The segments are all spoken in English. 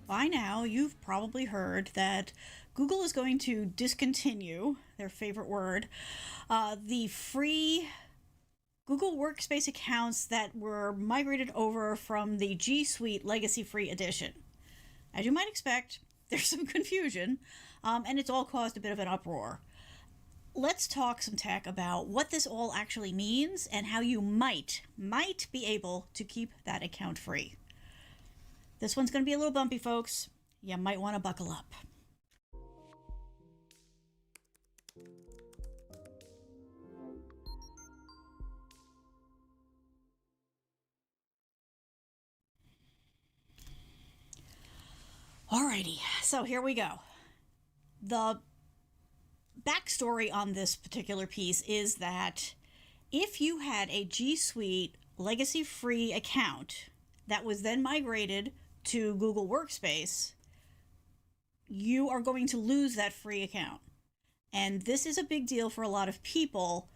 by now you've probably heard that Google is going to discontinue, their favorite word, the free Google Workspace accounts that were migrated over from the G Suite Legacy Free Edition. As you might expect, there's some confusion, and it's all caused a bit of an uproar. Let's talk some tech about what this all actually means and how you might be able to keep that account free. This one's going to be a little bumpy, folks. You might want to buckle up. Alrighty, so here we go. The backstory on this particular piece is that if you had a G Suite legacy free account that was then migrated to Google Workspace, you are going to lose that free account. And this is a big deal for a lot of people,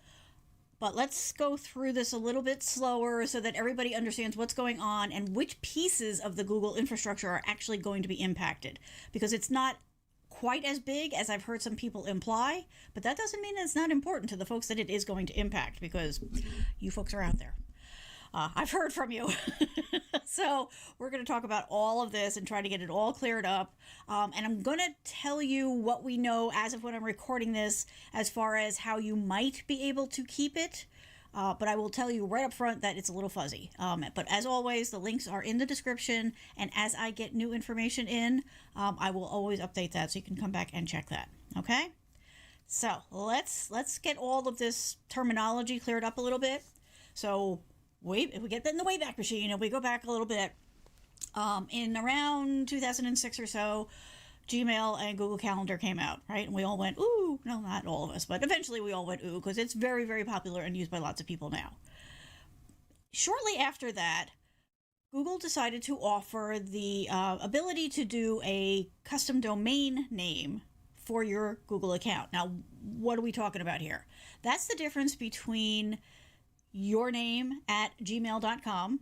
but let's go through this a little bit slower so that everybody understands what's going on and which pieces of the Google infrastructure are actually going to be impacted. Because it's not quite as big as I've heard some people imply, but that doesn't mean it's not important to the folks that it is going to impact, because you folks are out there. I've heard from you. So we're going to talk about all of this and try to get it all cleared up. And I'm going to tell you what we know as of when I'm recording this as far as how you might be able to keep it. But I will tell you right up front that it's a little fuzzy. But as always, the links are in the description. And as I get new information in, I will always update that so you can come back and check that. Okay? So let's get all of this terminology cleared up a little bit. So if we get that in the Wayback Machine and we go back a little bit, in around 2006 or so, Gmail and Google Calendar came out, right? And we all went, ooh. No, not all of us, but eventually we all went, ooh, because it's very, very popular and used by lots of people now. Shortly after that, Google decided to offer the ability to do a custom domain name for your Google account. Now, what are we talking about here? That's the difference between your name at gmail.com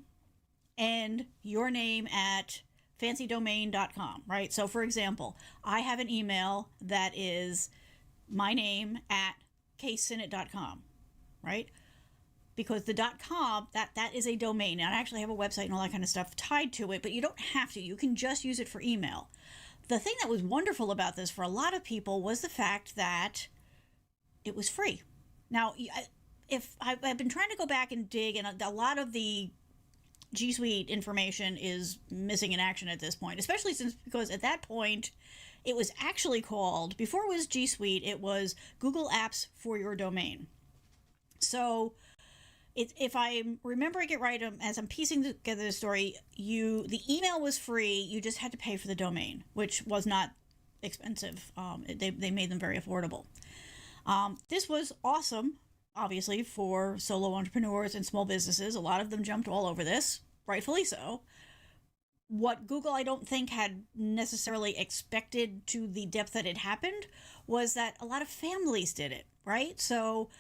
and your name at fancydomain.com, right? So for example, I have an email that is my name at ksinnett.com, right? Because the .com, that is a domain, and I actually have a website and all that kind of stuff tied to it, but you don't have to. You can just use it for email. The thing that was wonderful about this for a lot of people was the fact that it was free. Now, if I've been trying to go back and dig, and a lot of the G Suite information is missing in action at this point, especially because at that point it was actually called, before it was G Suite, it was Google Apps for Your Domain. So if I'm remembering it right, as I'm piecing together the story, the email was free, you just had to pay for the domain, which was not expensive. They made them very affordable. This was awesome, obviously, for solo entrepreneurs and small businesses. A lot of them jumped all over this, rightfully so. What Google, I don't think, had necessarily expected to the depth that it happened was that a lot of families did it, right? So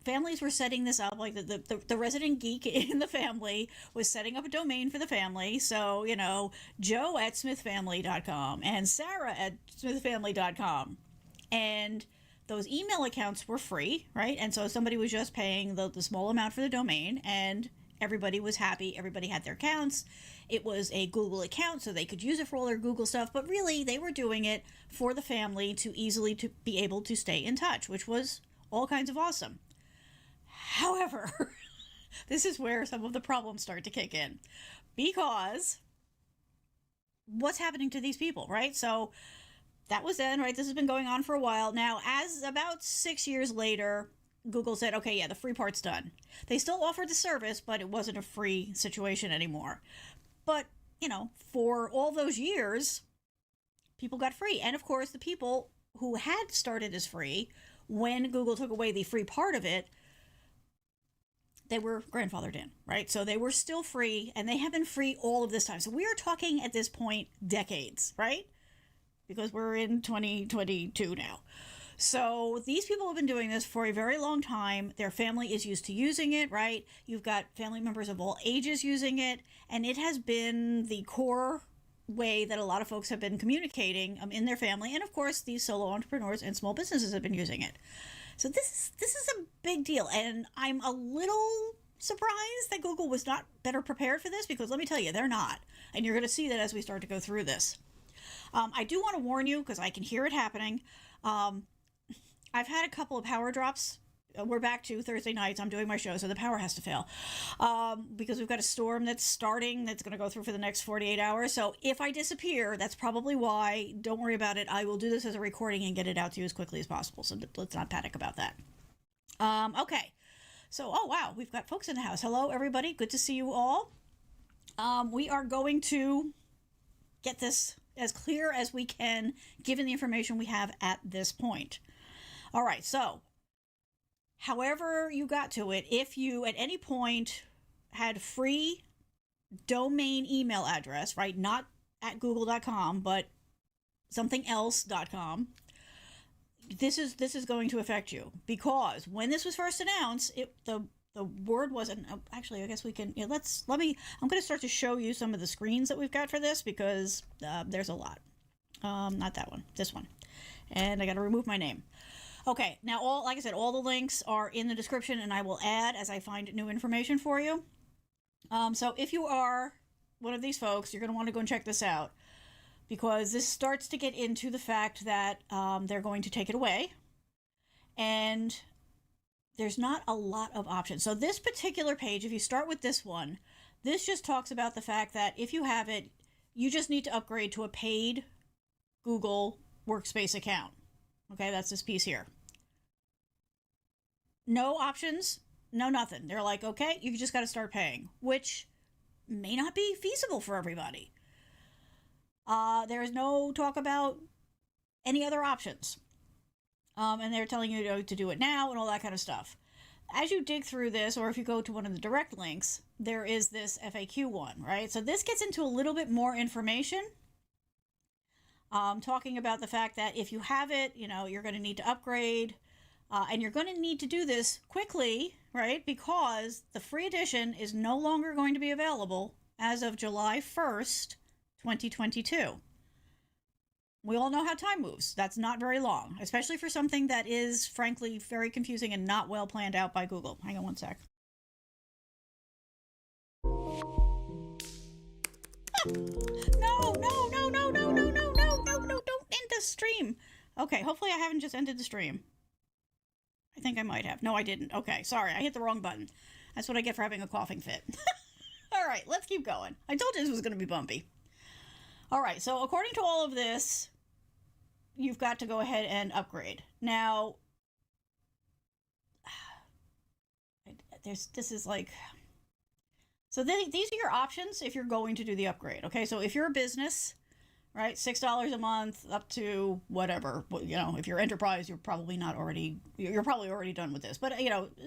families were setting this up, like the resident geek in the family was setting up a domain for the family. So, Joe at smithfamily.com and Sarah at smithfamily.com. And those email accounts were free, right? And so somebody was just paying the small amount for the domain, and everybody was happy. Everybody had their accounts. It was a Google account, so they could use it for all their Google stuff. But really, they were doing it for the family to be able to stay in touch, which was all kinds of awesome. However, this is where some of the problems start to kick in. Because what's happening to these people, right? So that was then, right? This has been going on for a while. Now, as about 6 years later, Google said, okay, yeah, the free part's done. They still offered the service, but it wasn't a free situation anymore. But, for all those years, people got free. And of course, the people who had started as free, when Google took away the free part of it, they were grandfathered in, right? So they were still free, and they have been free all of this time. So we are talking at this point decades, right? Because we're in 2022 now. So these people have been doing this for a very long time. Their family is used to using it, right? You've got family members of all ages using it, and it has been the core way that a lot of folks have been communicating in their family, and of course these solo entrepreneurs and small businesses have been using it. So this is a big deal, and I'm a little surprised that Google was not better prepared for this, because let me tell you, they're not, and you're going to see that as we start to go through this. I do want to warn you, because I can hear it happening. I've had a couple of power drops. We're back to Thursday nights. I'm doing my show, so the power has to fail because we've got a storm that's starting that's going to go through for the next 48 hours. So if I disappear, that's probably why. Don't worry about it. I will do this as a recording and get it out to you as quickly as possible. So let's not panic about that. Okay. So, oh, wow. We've got folks in the house. Hello, everybody. Good to see you all. We are going to get this as clear as we can, given the information we have at this point. All right. So, however you got to it, if you at any point had free domain email address, right, not at google.com, but something else.com, this is going to affect you, because when this was first announced, the word wasn't, actually, I guess we can, I'm going to start to show you some of the screens that we've got for this, because there's a lot. Not that one, this one. And I got to remove my name. Okay, now like I said, all the links are in the description, and I will add as I find new information for you. So if you are one of these folks, you're going to want to go and check this out, because this starts to get into the fact that they're going to take it away, and there's not a lot of options. So this particular page, if you start with this one, this just talks about the fact that if you have it, you just need to upgrade to a paid Google Workspace account. Okay, that's this piece here. No options, no nothing. They're like, okay, you just got to start paying, which may not be feasible for everybody. There is no talk about any other options. And they're telling you to do it now and all that kind of stuff. As you dig through this, or if you go to one of the direct links, there is this FAQ one, right? So this gets into a little bit more information. Talking about the fact that if you have it, you're going to need to upgrade, and you're going to need to do this quickly, right? Because the free edition is no longer going to be available as of July 1st, 2022. We all know how time moves. That's not very long, especially for something that is, frankly, very confusing and not well planned out by Google. Hang on one sec. No, don't end the stream. Okay, hopefully I haven't just ended the stream. I think I might have. No, I didn't. Okay, sorry, I hit the wrong button. That's what I get for having a coughing fit. All right, let's keep going. I told you this was going to be bumpy. All right, so according to all of this, you've got to go ahead and upgrade. Now, this is like... So these are your options if you're going to do the upgrade, okay? So if you're a business, right, $6 a month up to whatever, if you're enterprise, you're probably already done with this. But,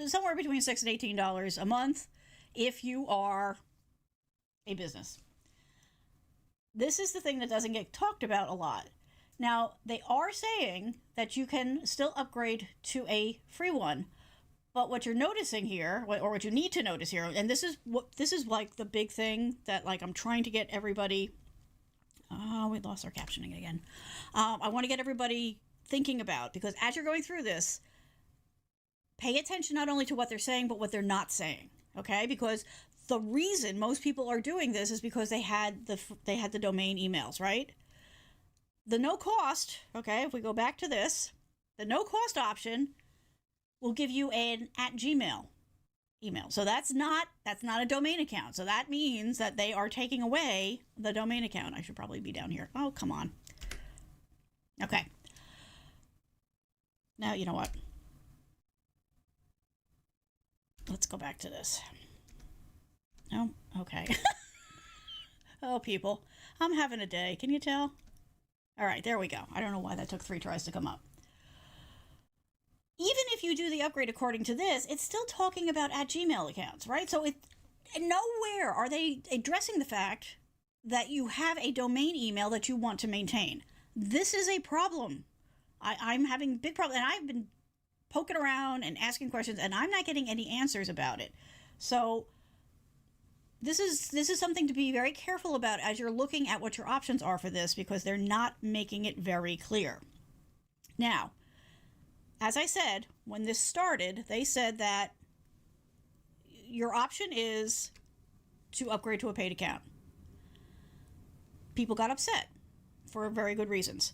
somewhere between $6 and $18 a month if you are a business. This is the thing that doesn't get talked about a lot. Now, they are saying that you can still upgrade to a free one. But what you're noticing here, or what you need to notice here, and this is like the big thing that I'm trying to get everybody. We lost our captioning again. I want to get everybody thinking about, because as you're going through this, pay attention not only to what they're saying but what they're not saying. Okay, because the reason most people are doing this is because they had the domain emails, right? The no cost. Okay, if we go back to this, the no cost option will give you an @Gmail email. So that's not a domain account. So that means that they are taking away the domain account. I should probably be down here. Oh, come on. Okay. Now, you know what? Let's go back to this. Oh, okay. Oh, people. I'm having a day. Can you tell? All right, there we go. I don't know why that took 3 tries to come up. Even if you do the upgrade according to this, it's still talking about @Gmail accounts, right? So nowhere are they addressing the fact that you have a domain email that you want to maintain. This is a problem. I'm having a big problem, and I've been poking around and asking questions, and I'm not getting any answers about it. So this is something to be very careful about as you're looking at what your options are for this, because they're not making it very clear. Now, as I said, when this started, they said that your option is to upgrade to a paid account. People got upset for very good reasons.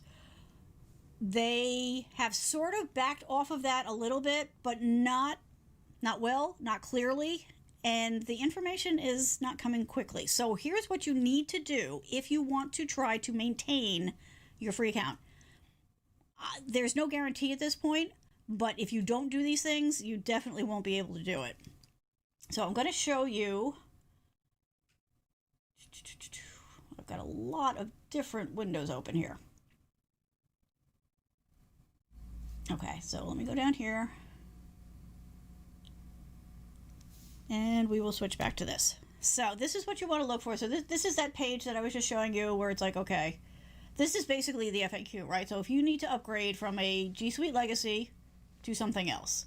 They have sort of backed off of that a little bit, but not well, not clearly, and the information is not coming quickly. So here's what you need to do if you want to try to maintain your free account. There's no guarantee at this point, but if you don't do these things, you definitely won't be able to do it. So I'm going to show you. I've got a lot of different windows open here. Okay, so let me go down here. And we will switch back to this. So this is what you want to look for. So this is that page that I was just showing you where it's like, okay, this is basically the FAQ, right? So if you need to upgrade from a G Suite Legacy to something else,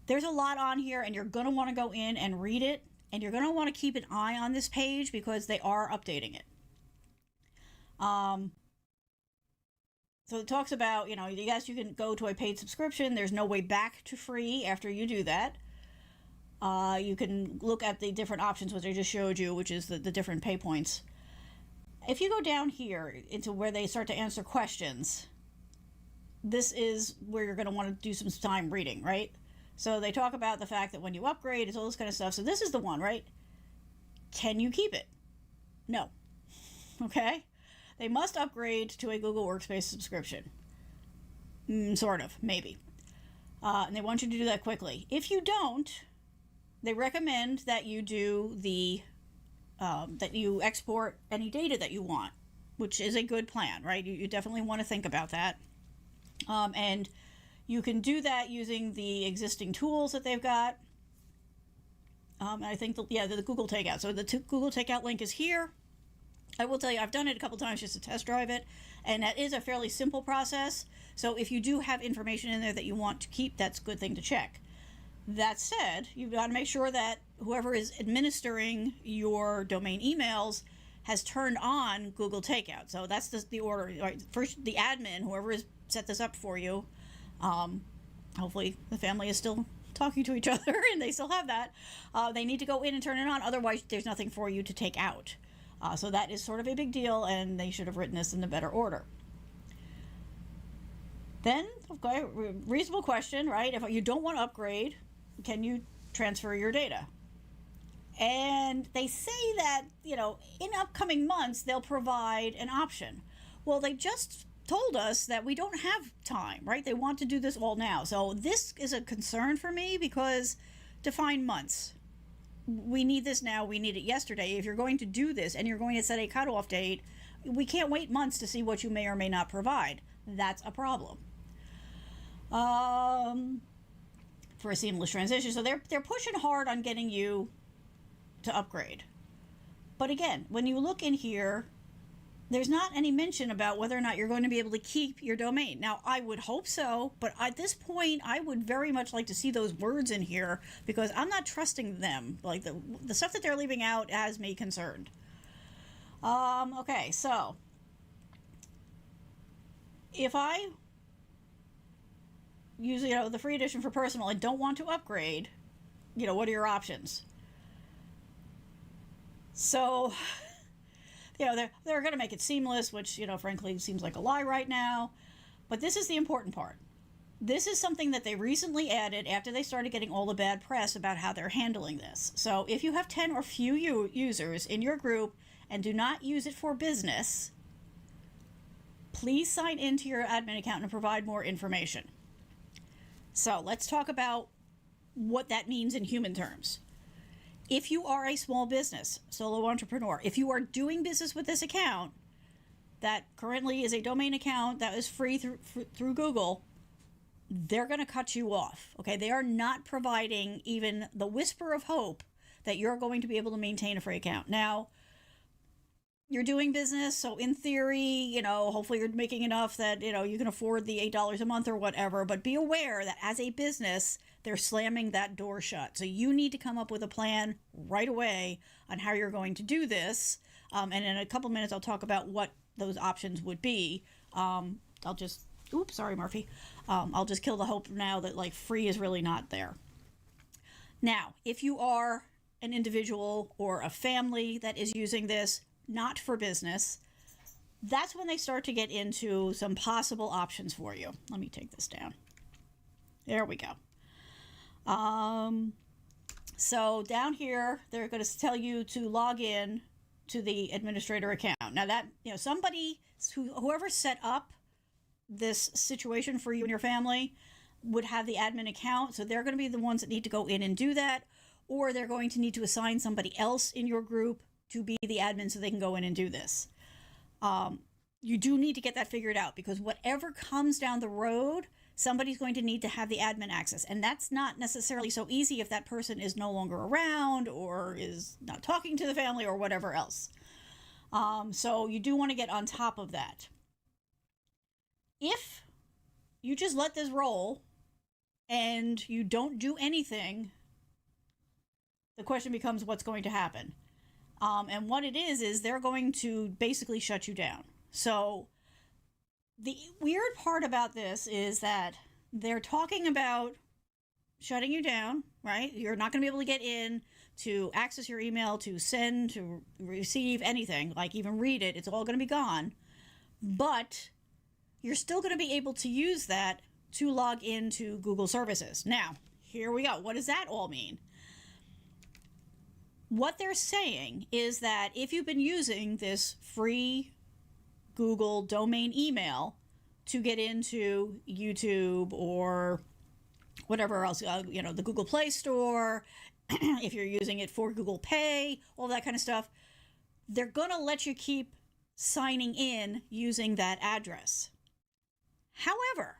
there's a lot on here, and you're going to want to go in and read it, and you're going to want to keep an eye on this page because they are updating it. So it talks about, yes, you can go to a paid subscription. There's no way back to free after you do that. You can look at the different options, which I just showed you, which is the different pay points. If you go down here into where they start to answer questions, this is where you're going to want to do some time reading, right? So they talk about the fact that when you upgrade, it's all this kind of stuff. So this is the one, right? Can you keep it? No. Okay? They must upgrade to a Google Workspace subscription. Sort of, maybe. And they want you to do that quickly. If you don't, they recommend that you do that you export any data that you want, which is a good plan, right? You definitely want to think about that. And you can do that using the existing tools that they've got. I think, the Google Takeout. So the Google Takeout link is here. I will tell you, I've done it a couple times just to test drive it, and that is a fairly simple process. So if you do have information in there that you want to keep, that's a good thing to check. That said, you've got to make sure that whoever is administering your domain emails has turned on Google Takeout. So that's the order. Right? First, the admin, whoever has set this up for you, hopefully the family is still talking to each other and they still have that. They need to go in and turn it on. Otherwise, there's nothing for you to take out. So that is sort of a big deal, and they should have written this in a better order. Then, okay, reasonable question, right? If you don't want to upgrade, can you transfer your data? And they say that, in upcoming months, they'll provide an option. Well, they just told us that we don't have time, right? They want to do this all now. So this is a concern for me because define months. We need this now. We need it yesterday. If you're going to do this and you're going to set a cutoff date, we can't wait months to see what you may or may not provide. That's a problem. For a seamless transition. So they're pushing hard on getting you to upgrade. But again, when you look in here, there's not any mention about whether or not you're going to be able to keep your domain. Now, I would hope so, but at this point, I would very much like to see those words in here because I'm not trusting them. Like the stuff that they're leaving out has me concerned. Okay, so if I use the free edition for personal and don't want to upgrade, what are your options? So they're going to make it seamless, which, frankly, seems like a lie right now. But this is the important part. This is something that they recently added after they started getting all the bad press about how they're handling this. So if you have 10 or few users in your group and do not use it for business, please sign into your admin account and provide more information. So let's talk about what that means in human terms. If you are a small business, solo entrepreneur, if you are doing business with this account that currently is a domain account that is free through Google, they're going to cut you off. Okay, they are not providing even the whisper of hope that you're going to be able to maintain a free account. Now, you're doing business, so in theory, hopefully you're making enough that, you can afford the $8 a month or whatever, but be aware that as a business, they're slamming that door shut. So you need to come up with a plan right away on how you're going to do this. And in a couple minutes, I'll talk about what those options would be. I'll just, oops, sorry, Murphy. I'll just kill the hope now that like free is really not there. Now, if you are an individual or a family that is using this not for business, that's when they start to get into some possible options for you. Let me take this down. There we go. So down here, they're going to tell you to log in to the administrator account. Now that, somebody, whoever set up this situation for you and your family would have the admin account. So they're going to be the ones that need to go in and do that, or they're going to need to assign somebody else in your group to be the admin so they can go in and do this. You do need to get that figured out, because whatever comes down the road, somebody's going to need to have the admin access. And that's not necessarily so easy if that person is no longer around or is not talking to the family or whatever else. So you do want to get on top of that. If you just let this roll and you don't do anything, the question becomes what's going to happen. And what it is they're going to basically shut you down. So the weird part about this is that they're talking about shutting you down, right? You're not going to be able to get in to access your email, to send, to receive anything, like even read it. It's all going to be gone. But you're still going to be able to use that to log into Google services. Now, here we go. What does that all mean? What they're saying is that if you've been using this free Google domain email to get into YouTube or whatever else, the Google Play Store, if you're using it for Google Pay, all that kind of stuff, they're going to let you keep signing in using that address. However,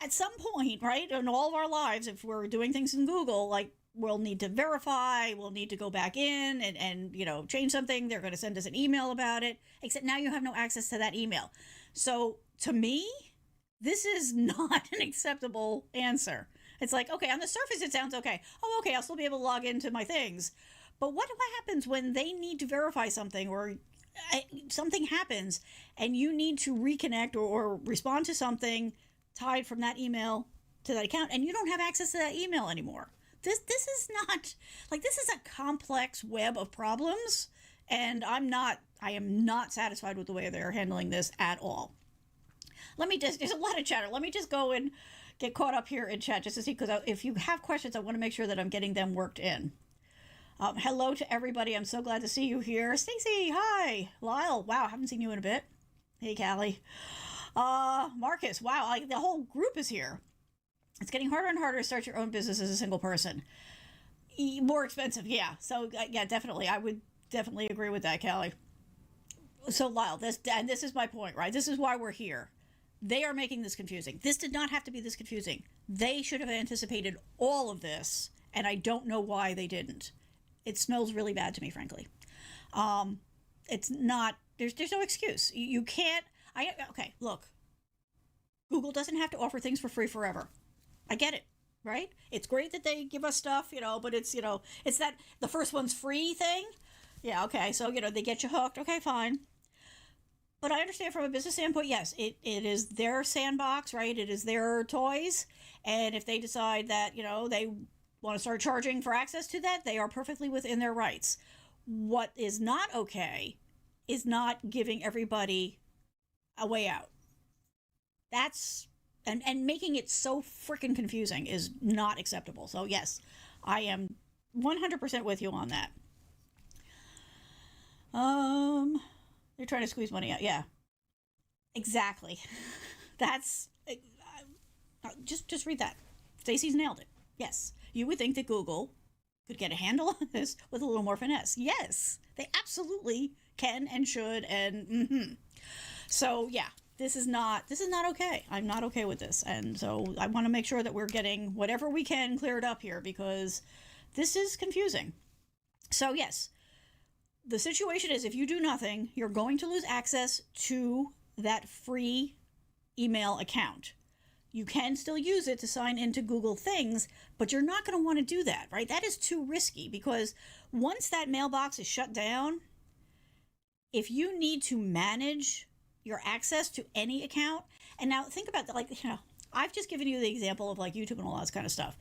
at some point, right, in all of our lives, if we're doing things in Google, like we'll need to verify, we'll need to go back in and change something. They're going to send us an email about it, except now you have no access to that email. So to me, this is not an acceptable answer. It's like, okay, on the surface, it sounds okay. Oh, okay, I'll still be able to log into my things. But what happens when they need to verify something or something happens and you need to reconnect or respond to something tied from that email to that account and you don't have access to that email anymore? This is not, this is a complex web of problems, and I am not satisfied with the way they're handling this at all. There's a lot of chatter. Let me just go and get caught up here in chat just to see, because if you have questions, I want to make sure that I'm getting them worked in. Hello to everybody. I'm so glad to see you here. Stacy, hi. Lyle, wow, haven't seen you in a bit. Hey, Callie. Marcus, wow, the whole group is here. It's getting harder and harder to start your own business as a single person. More expensive, yeah. So, yeah, definitely. I would definitely agree with that, Callie. So, Lyle, this is my point, right? This is why we're here. They are making this confusing. This did not have to be this confusing. They should have anticipated all of this, and I don't know why they didn't. It smells really bad to me, frankly. It's not, there's no excuse. You can't, okay, look. Google doesn't have to offer things for free forever. I get it, right? It's great that they give us stuff, but it's that the first one's free thing. Yeah, okay. So, they get you hooked. Okay, fine. But I understand from a business standpoint, yes, it is their sandbox, right? It is their toys. And if they decide that, they want to start charging for access to that, they are perfectly within their rights. What is not okay is not giving everybody a way out. That's and making it so freaking confusing is not acceptable. So yes, I am 100% with you on that. They're trying to squeeze money out. Yeah, exactly. That's just read that. Stacy's nailed it. Yes, you would think that Google could get a handle on this with a little more finesse. Yes, they absolutely can and should. And so yeah. This is not okay. I'm not okay with this. And so I want to make sure that we're getting whatever we can cleared up here, because this is confusing. So yes, the situation is if you do nothing, you're going to lose access to that free email account. You can still use it to sign into Google things, but you're not going to want to do that, right? That is too risky, because once that mailbox is shut down, if you need to manage your access to any account, and now think about that, like, I've just given you the example of like YouTube and all that kind of stuff.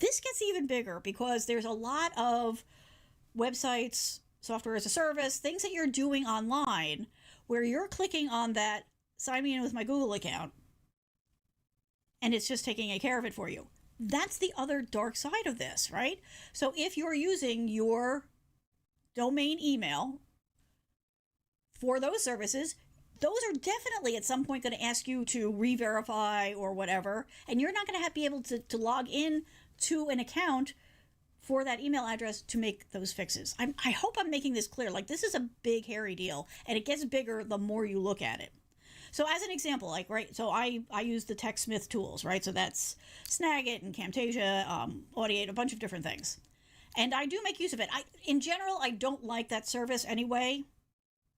This gets even bigger because there's a lot of websites, software as a service, things that you're doing online where you're clicking on that sign me in with my Google account and it's just taking care of it for you. That's the other dark side of this, right? So if you're using your domain email for those services, those are definitely at some point going to ask you to re-verify or whatever, and you're not going to be able to log in to an account for that email address to make those fixes. I hope I'm making this clear. Like, this is a big, hairy deal, and it gets bigger the more you look at it. So as an example, like, right, so I use the TechSmith tools, right? So that's Snagit and Camtasia, Audiate, a bunch of different things. And I do make use of it. In general, I don't like that service anyway,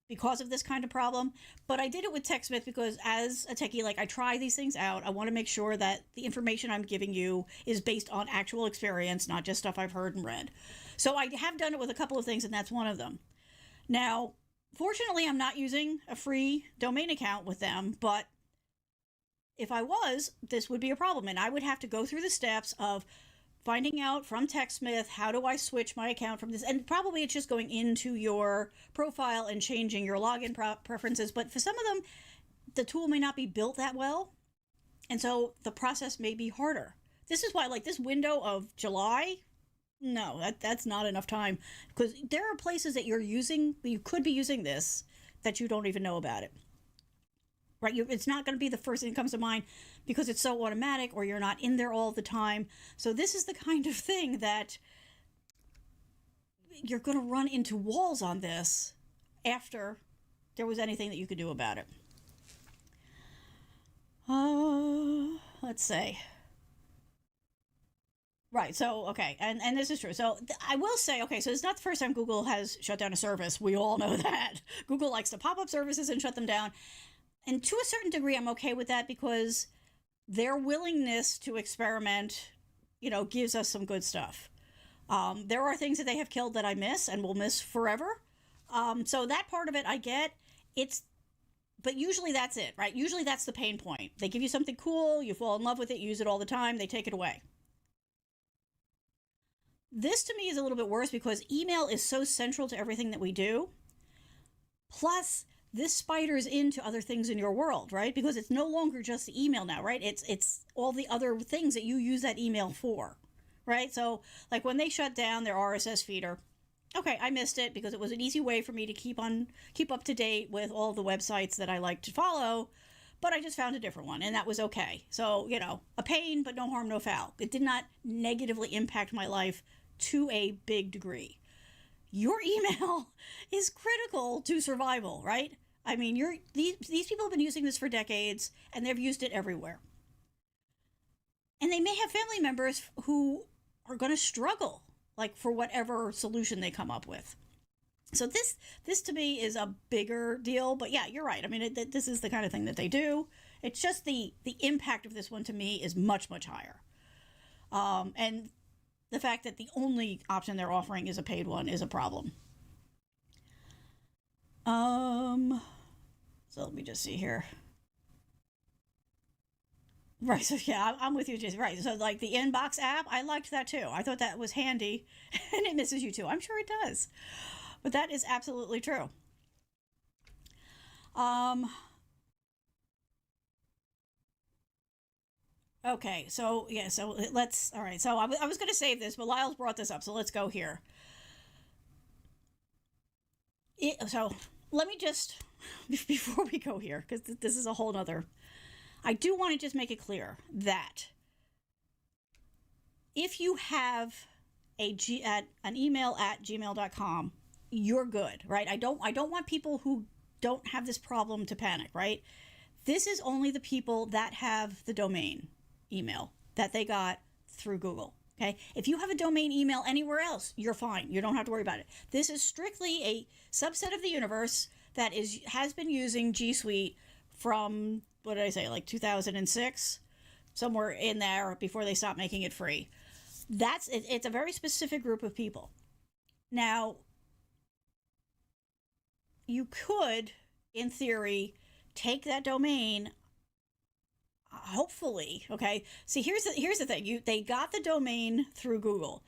because of this kind of problem, but I did it with TechSmith because as a techie, like, I try these things out. I want to make sure that the information I'm giving you is based on actual experience, not just stuff I've heard and read. So I have done it with a couple of things, and that's one of them. Now, fortunately, I'm not using a free domain account with them, but if I was, this would be a problem, and I would have to go through the steps of finding out from TechSmith, how do I switch my account from this? And probably it's just going into your profile and changing your login preferences. But for some of them, the tool may not be built that well. And so the process may be harder. This is why, like, this window of July, no, that's not enough time. Because there are places that you could be using this that you don't even know about it. Right? It's not going to be the first thing that comes to mind because it's so automatic, or you're not in there all the time. So this is the kind of thing that you're going to run into walls on this after there was anything that you could do about it. Let's see. Right, so, okay, and this is true. So I will say, okay, so it's not the first time Google has shut down a service. We all know that. Google likes to pop up services and shut them down. And to a certain degree, I'm okay with that because their willingness to experiment, gives us some good stuff. There are things that they have killed that I miss and will miss forever. So that part of it I get. But usually that's it, right? Usually that's the pain point. They give you something cool, you fall in love with it, you use it all the time, they take it away. This to me is a little bit worse because email is so central to everything that we do. Plus, this spiders into other things in your world, right? Because it's no longer just the email now, right? It's all the other things that you use that email for, right? So, like, when they shut down their RSS feeder, okay, I missed it because it was an easy way for me to keep up to date with all the websites that I like to follow, but I just found a different one, and that was okay. So, a pain, but no harm, no foul. It did not negatively impact my life to a big degree. Your email is critical to survival, right? I mean, these people have been using this for decades, and they've used it everywhere. And they may have family members who are going to struggle, like, for whatever solution they come up with. So this to me is a bigger deal. But yeah, you're right. I mean, this is the kind of thing that they do. It's just the impact of this one to me is much, much higher. And the fact that the only option they're offering is a paid one is a problem. So let me just see here. Right, so yeah, I'm with you, Jason. Right, so like the Inbox app, I liked that too. I thought that was handy, and it misses you too. I'm sure it does. But that is absolutely true. Okay, so yeah, so let's, all right, so I was going to save this, but Lyle's brought this up, so let's go here. So let me just, before we go here, because this is a whole nother, I do want to just make it clear that if you have an email at gmail.com, you're good, right? I don't want people who don't have this problem to panic, right? This is only the people that have the domain email that they got through Google. Okay, if you have a domain email anywhere else, you're fine. You don't have to worry about it. This is strictly a subset of the universe that has been using G Suite from, what did I say, like 2006. somewhere in there before they stop making it free. It's a very specific group of people. Now, you could, in theory, take that domain, hopefully, okay? See, here's the thing. They got the domain through Google.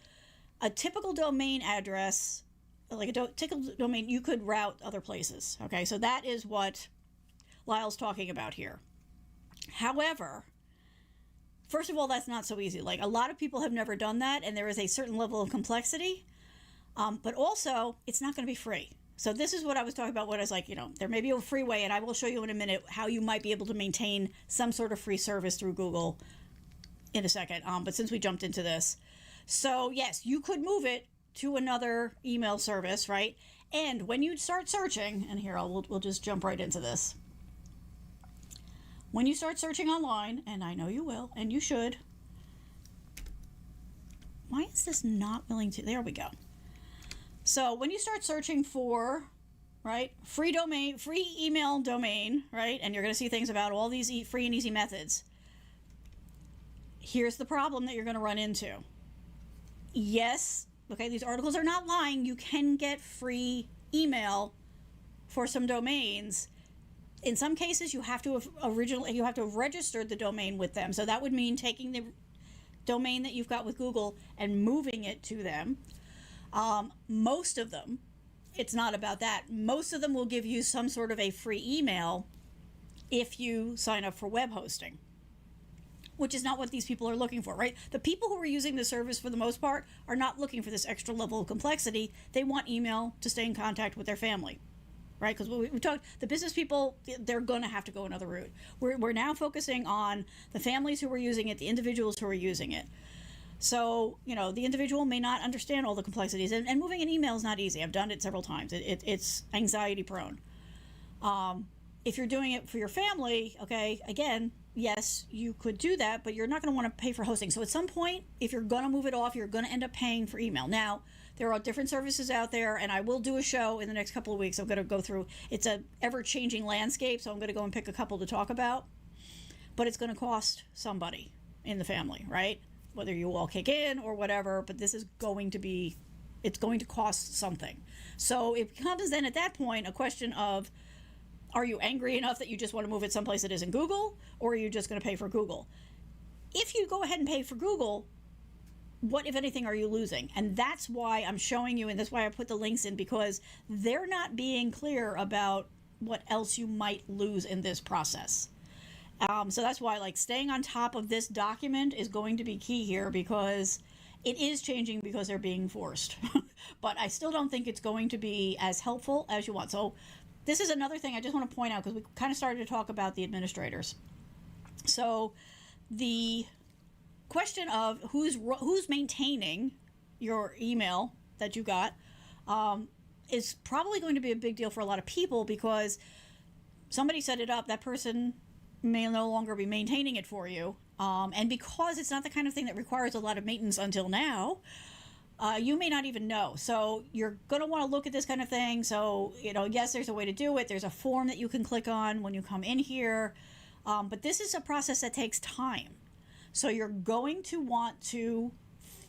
A typical domain address, like a typical domain, you could route other places, okay? So that is what Lyle's talking about here. However, first of all, that's not so easy. Like, a lot of people have never done that, and there is a certain level of complexity. But also, it's not going to be free. So this is what I was talking about when I was like, there may be a free way, and I will show you in a minute how you might be able to maintain some sort of free service through Google in a second. But since we jumped into this, so yes, you could move it to another email service, right? And when you start searching, and here we'll just jump right into this. When you start searching online, and I know you will, and you should. Why is this not willing to? There we go. So when you start searching for, right, free email domain, right, and you're going to see things about all these free and easy methods, here's the problem that you're going to run into. Yes, okay, these articles are not lying. You can get free email for some domains. In some cases, you have to have registered the domain with them. So that would mean taking the domain that you've got with Google and moving it to them. Most of them, it's not about that. Most of them will give you some sort of a free email if you sign up for web hosting, which is not what these people are looking for, right? The people who are using the service for the most part are not looking for this extra level of complexity. They want email to stay in contact with their family, right? Because we talked, the business people, they're going to have to go another route. We're now focusing on the families who are using it, the individuals who are using it. So, the individual may not understand all the complexities, and moving an email is not easy. I've done it several times. It's anxiety prone. If you're doing it for your family, okay, again, yes, you could do that, but you're not going to want to pay for hosting. So at some point, if you're going to move it off, you're going to end up paying for email. Now, there are different services out there, and I will do a show in the next couple of weeks. I'm going to go through, it's a ever-changing landscape, so I'm going to go and pick a couple to talk about. But it's going to cost somebody in the family, right? Whether you all kick in or whatever, but this is going to cost something. So it becomes then at that point a question of, are you angry enough that you just want to move it someplace that isn't Google, or are you just going to pay for Google? If you go ahead and pay for Google, what, if anything, are you losing? And that's why I'm showing you, and that's why I put the links in, because they're not being clear about what else you might lose in this process. So that's why, staying on top of this document is going to be key here, because it is changing because they're being forced. But I still don't think it's going to be as helpful as you want. So this is another thing I just want to point out, because we kind of started to talk about the administrators. So the question of who's maintaining your email that you got is probably going to be a big deal for a lot of people, because somebody set it up, that person may no longer be maintaining it for you. And because it's not the kind of thing that requires a lot of maintenance until now, you may not even know. So you're going to want to look at this kind of thing. So, yes, there's a way to do it. There's a form that you can click on when you come in here. But this is a process that takes time. So you're going to want to,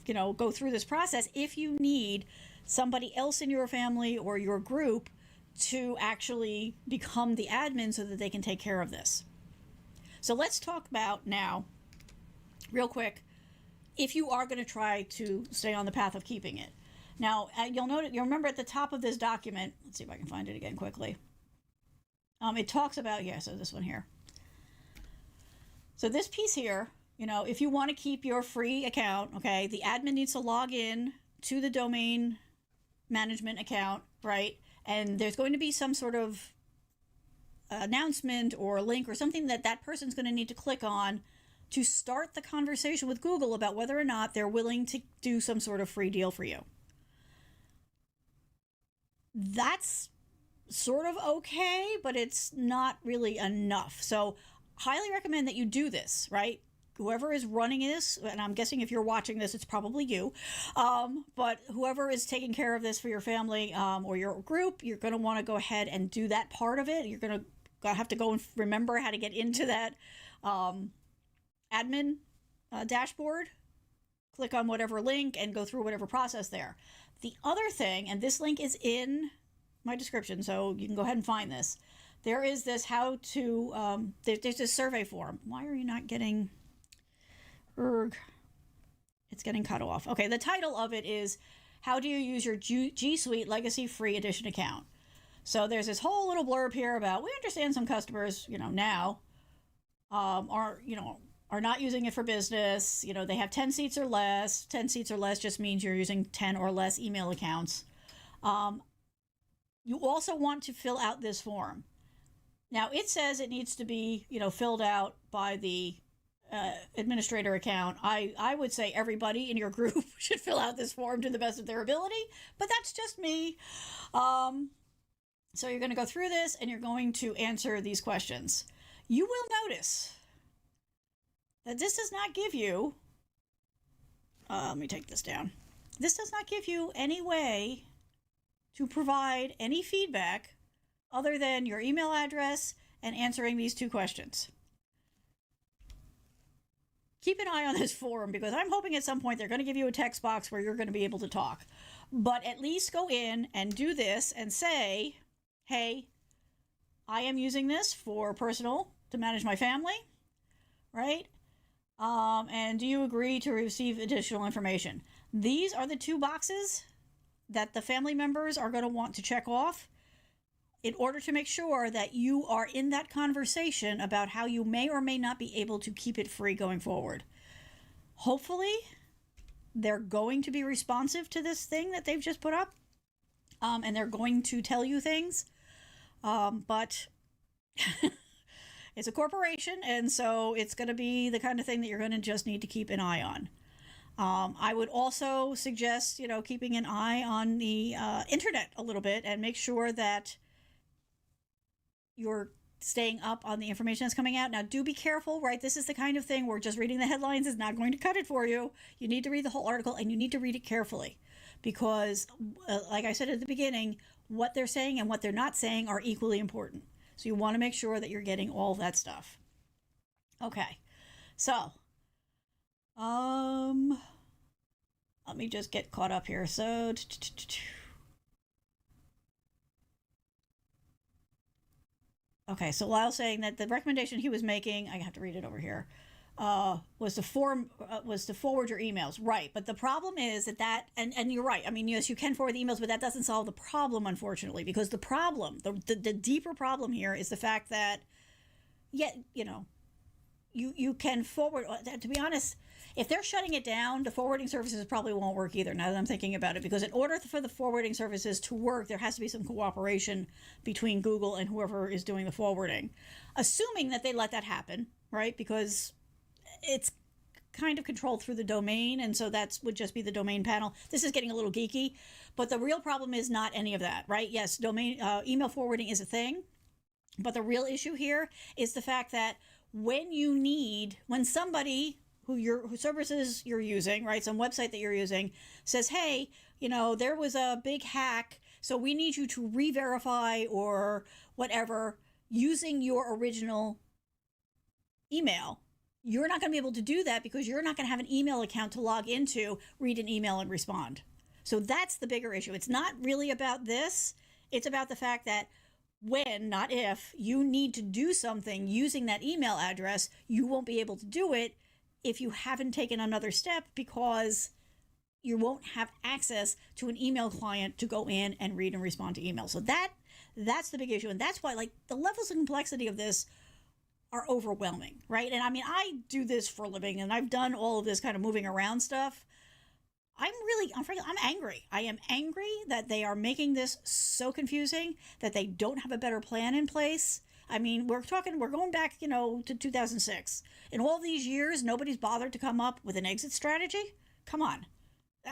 go through this process if you need somebody else in your family or your group to actually become the admin so that they can take care of this. So let's talk about now, real quick, if you are going to try to stay on the path of keeping it. Now, you'll remember at the top of this document, let's see if I can find it again quickly. It talks about, so this one here. So this piece here, if you want to keep your free account, okay, the admin needs to log in to the domain management account, right? And there's going to be some sort of announcement or link or something that person's going to need to click on to start the conversation with Google about whether or not they're willing to do some sort of free deal for you. That's sort of okay, but it's not really enough. So highly recommend that you do this, right? Whoever is running this, and I'm guessing if you're watching this, it's probably you, but whoever is taking care of this for your family or your group, you're going to want to go ahead and do that part of it. You're going to have to go and remember how to get into that admin dashboard, click on whatever link and go through whatever process there. The other thing, and this link is in my description, so you can go ahead and find this. There is this how to, there's this survey form. Why are you not getting, it's getting cut off. Okay, the title of it is, how do you use your G Suite Legacy Free Edition account? So there's this whole little blurb here about, we understand some customers, now, are not using it for business. They have 10 seats or less. 10 seats or less just means you're using 10 or less email accounts. You also want to fill out this form. Now, it says it needs to be, filled out by the administrator account. I would say everybody in your group should fill out this form to the best of their ability, but that's just me. So you're going to go through this and you're going to answer these questions. You will notice that this does not give you, let me take this down. This does not give you any way to provide any feedback other than your email address and answering these 2 questions. Keep an eye on this form because I'm hoping at some point they're going to give you a text box where you're going to be able to talk. But at least go in and do this and say, hey, I am using this for personal to manage my family, right? And do you agree to receive additional information? These are the 2 boxes that the family members are going to want to check off in order to make sure that you are in that conversation about how you may or may not be able to keep it free going forward. Hopefully, they're going to be responsive to this thing that they've just put up, and they're going to tell you things, but it's a corporation, and so it's going to be the kind of thing that you're going to just need to keep an eye on. I would also suggest, keeping an eye on the internet a little bit and make sure that you're staying up on the information that's coming out. Now, do be careful, right? This is the kind of thing where just reading the headlines is not going to cut it for you. You need to read the whole article, and you need to read it carefully because, like I said at the beginning, what they're saying and what they're not saying are equally important. So you want to make sure that you're getting all that stuff. Okay, so let me just get caught up here. So okay, so Lyle's saying that the recommendation he was making, I have to read it over here, was to forward your emails, right? But the problem is that and you're right. I mean, yes, you can forward the emails, but that doesn't solve the problem, unfortunately, because the problem, the deeper problem here is the fact that, you can forward. To be honest, if they're shutting it down, the forwarding services probably won't work either. Now that I'm thinking about it, because in order for the forwarding services to work, there has to be some cooperation between Google and whoever is doing the forwarding, assuming that they let that happen, right? Because it's kind of controlled through the domain, and so that would just be the domain panel. This is getting a little geeky, but the real problem is not any of that, right? Yes, domain email forwarding is a thing, but the real issue here is the fact that when somebody who services you're using, right, some website that you're using says, hey, there was a big hack, so we need you to re-verify or whatever using your original email. You're not going to be able to do that because you're not going to have an email account to log into, read an email, and respond. So that's the bigger issue. It's not really about this. It's about the fact that when, not if, you need to do something using that email address, you won't be able to do it if you haven't taken another step because you won't have access to an email client to go in and read and respond to email. So that's the big issue. And that's why, the levels of complexity of this are overwhelming, right? And I mean, I do this for a living and I've done all of this kind of moving around stuff. I'm angry. I am angry that they are making this so confusing, that they don't have a better plan in place. I mean, we're going back, to 2006. In all these years, nobody's bothered to come up with an exit strategy. Come on.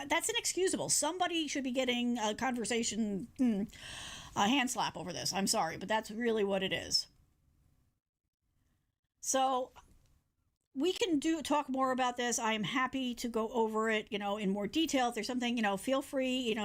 That's inexcusable. Somebody should be getting a conversation, a hand slap over this. I'm sorry, but that's really what it is. So we can talk more about this. I am happy to go over it, in more detail. If there's something, feel free,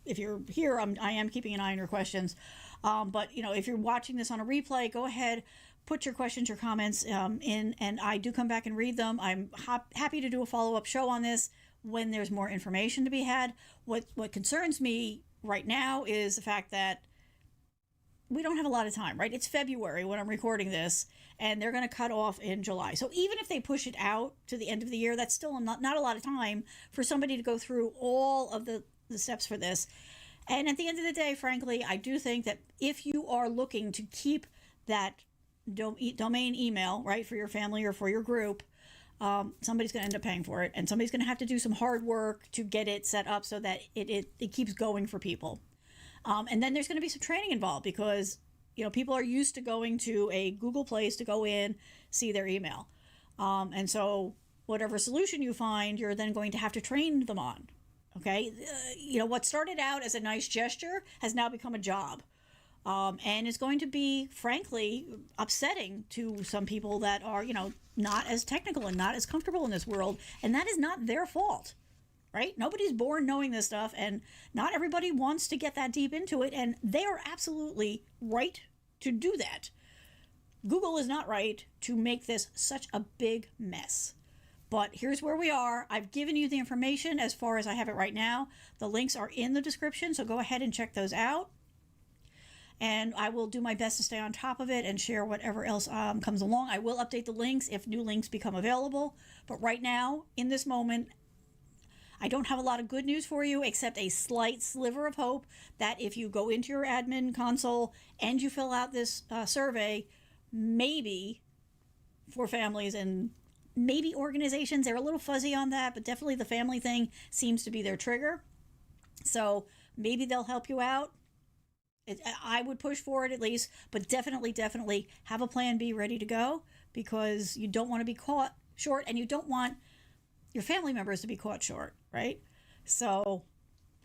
if you're here, I am keeping an eye on your questions. But, if you're watching this on a replay, go ahead, put your questions, your comments in, and I do come back and read them. I'm happy to do a follow-up show on this when there's more information to be had. What concerns me right now is the fact that we don't have a lot of time, right? It's February when I'm recording this, and they're going to cut off in July. So even if they push it out to the end of the year, that's still not a lot of time for somebody to go through all of the steps for this. And at the end of the day, frankly, I do think that if you are looking to keep that domain email, right, for your family or for your group, somebody's going to end up paying for it, and somebody's going to have to do some hard work to get it set up so that it keeps going for people. And then there's going to be some training involved because, people are used to going to a Google place to go in, see their email. And so whatever solution you find, you're then going to have to train them on. Okay. What started out as a nice gesture has now become a job. And it's going to be, frankly, upsetting to some people that are, not as technical and not as comfortable in this world. And that is not their fault. Right? Nobody's born knowing this stuff, and not everybody wants to get that deep into it, and they are absolutely right to do that. Google is not right to make this such a big mess. But here's where we are. I've given you the information as far as I have it right now. The links are in the description, so go ahead and check those out. And I will do my best to stay on top of it and share whatever else comes along. I will update the links if new links become available. But right now, in this moment, I don't have a lot of good news for you, except a slight sliver of hope that if you go into your admin console and you fill out this survey, maybe for families and maybe organizations, they're a little fuzzy on that, but definitely the family thing seems to be their trigger. So maybe they'll help you out. I would push for it at least, but definitely have a plan B ready to go, because you don't want to be caught short, and you don't want your family members to be caught short, right? So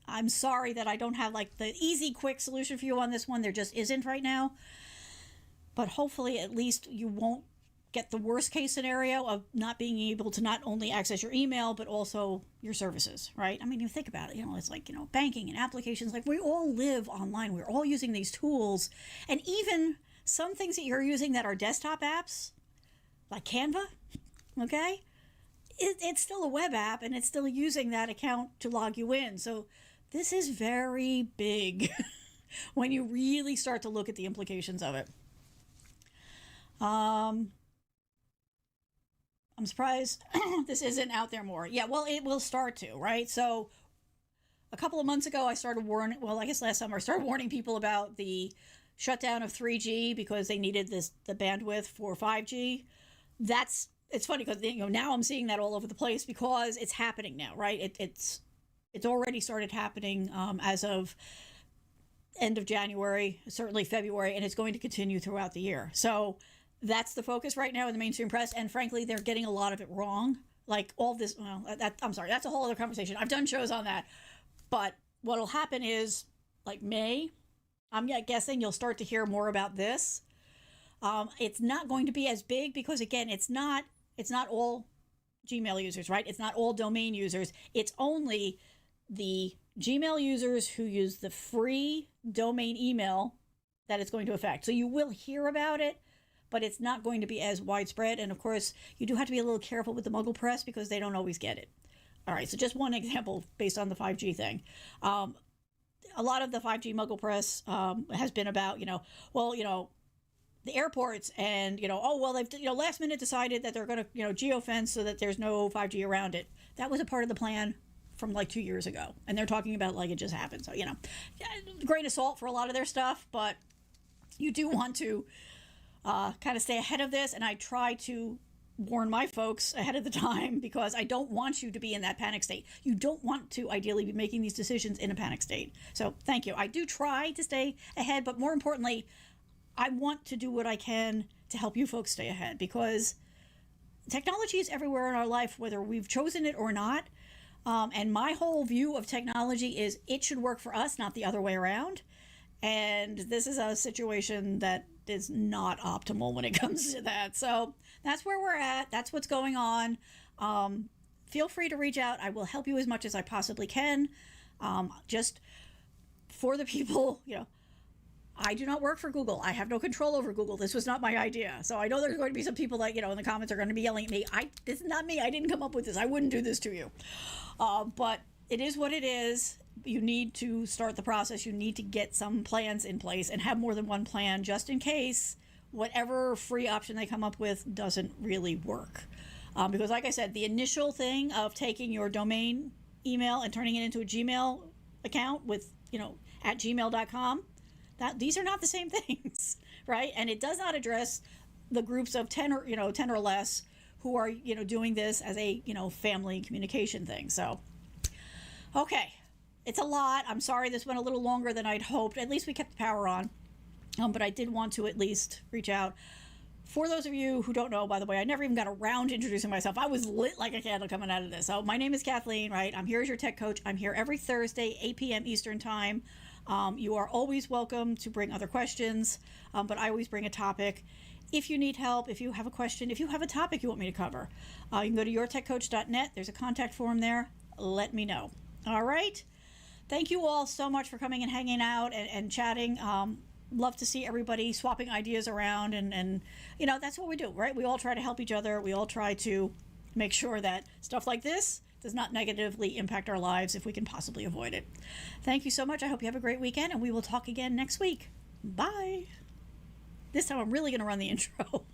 I'm sorry that I don't have like the easy, quick solution for you on this one. There just isn't right now. But hopefully at least you won't get the worst case scenario of not being able to not only access your email, but also your services, right? I mean, you think about it, it's like, banking and applications, like we all live online. We're all using these tools. And even some things that you're using that are desktop apps, like Canva, okay? It's still a web app, and it's still using that account to log you in. So this is very big when you really start to look at the implications of it. I'm surprised this isn't out there more. Yeah, well, it will start to, right? So a couple of months ago, I started warning, well, I guess last summer, I started warning people about the shutdown of 3G because they needed the bandwidth for 5G. It's funny because now I'm seeing that all over the place because it's happening now, right? It's already started happening as of end of January, certainly February, and it's going to continue throughout the year. So that's the focus right now in the mainstream press, and frankly, they're getting a lot of it wrong. Like all this, I'm sorry, that's a whole other conversation. I've done shows on that, but what'll happen is like May, I'm guessing you'll start to hear more about this. It's not going to be as big because again, it's not all Gmail users, right? It's not all domain users. It's only the Gmail users who use the free domain email that it's going to affect. So you will hear about it, but it's not going to be as widespread. And of course, you do have to be a little careful with the Muggle press because they don't always get it. All right, so just one example based on the 5G thing. A lot of the 5G Muggle press has been about, the airports and, they've, last minute decided that they're going to, geofence so that there's no 5G around it. That was a part of the plan from like 2 years ago. And they're talking about like it just happened. So, grain of salt for a lot of their stuff, but you do want to kind of stay ahead of this. And I try to warn my folks ahead of the time because I don't want you to be in that panic state. You don't want to ideally be making these decisions in a panic state. So thank you. I do try to stay ahead, but more importantly, I want to do what I can to help you folks stay ahead because technology is everywhere in our life, whether we've chosen it or not. And my whole view of technology is it should work for us, not the other way around. And this is a situation that is not optimal when it comes to that. So that's where we're at. That's what's going on. Feel free to reach out. I will help you as much as I possibly can. Just for the people, I do not work for Google. I have no control over Google. This was not my idea. So I know there's going to be some people that, in the comments are going to be yelling at me. This is not me. I didn't come up with this. I wouldn't do this to you. But it is what it is. You need to start the process. You need to get some plans in place and have more than one plan just in case whatever free option they come up with doesn't really work. Because like I said, the initial thing of taking your domain email and turning it into a Gmail account with, at gmail.com, these are not the same things, right? And it does not address the groups of 10 or less who are, doing this as a, family communication thing. So, okay, it's a lot. I'm sorry this went a little longer than I'd hoped. At least we kept the power on. But I did want to at least reach out. For those of you who don't know, by the way, I never even got around to introducing myself. I was lit like a candle coming out of this. So my name is Kathleen, right? I'm here as your tech coach. I'm here every Thursday, 8 p.m. Eastern time. You are always welcome to bring other questions, but I always bring a topic. If you need help, if you have a question, if you have a topic you want me to cover, you can go to yourtechcoach.net. There's a contact form there. Let me know. All right? Thank you all so much for coming and hanging out and chatting. Love to see everybody swapping ideas around, and that's what we do, right? We all try to help each other. We all try to make sure that stuff like this does not negatively impact our lives if we can possibly avoid it. Thank you so much. I hope you have a great weekend, and we will talk again next week. Bye. This time I'm really going to run the intro.